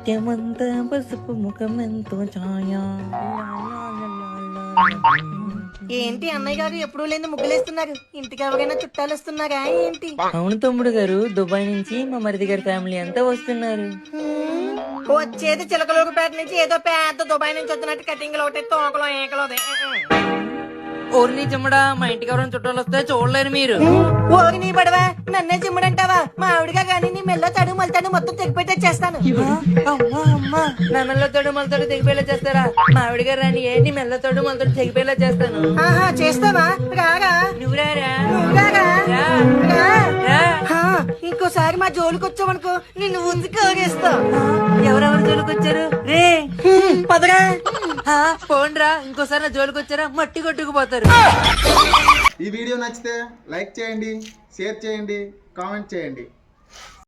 ముత్యమంతా పసుపు ముఖమెంతో ఛాయ. ఏంటి అన్నయ్య గారు ఎప్పుడు లేని ముగ్గులేస్తున్నారు? ఇంటికి ఎవరైనా చుట్టాలు వస్తున్నారా ఏంటి? అవును తమ్ముడు గారు, దుబాయ్ నుంచి మా మరిది గారి ఫ్యామిలీ అంతా వస్తున్నారు. వచ్చేది చిలకలూరుపేట నుంచి ఏదో పెద్ద దుబాయ్ నుంచి వచ్చినట్టు కటింగ్ ఒకటి తోకలో ఏకలో ఊరిని చిమ్మడా, మా ఇంటికి ఎవరైనా చుట్టాలు వస్తే చూడలేరు మీరు. ఓరి నీ పడవా, నన్నే చిమ్మడంటావా? మా ఆవిడగా గానీ నీ మెల్ల తడు మల్తాడు మొత్తం తెగిపెట్టేస్తాను. అమ్మా అమ్మా, నా మెల్లతోడు మలతోడు తెగిపోయేలా చేస్తారా? మా ఆవిడ గారు రాని ఏంటి మెల్లతోడు మలతోడు తెగిపోయేలా చేస్తాను. ఆహా చేస్తావా? రారా నువ్వు రారా? నువ్వురారా? రా. రా. రా. హా, ఇంకోసారి మా జోలికి వచ్చావనుకో నిన్ను ఉతికి కోగేస్తా. ఎవరెవరు జోలికి వచ్చారు రే? పదరా. పోండ్రా, ఇంకోసారి నా జోలికి వచ్చారా మట్టి కొట్టుకుపోతారు. ఈ వీడియో నచ్చితే లైక్ చేయండి, షేర్ చేయండి, కామెంట్ చేయండి.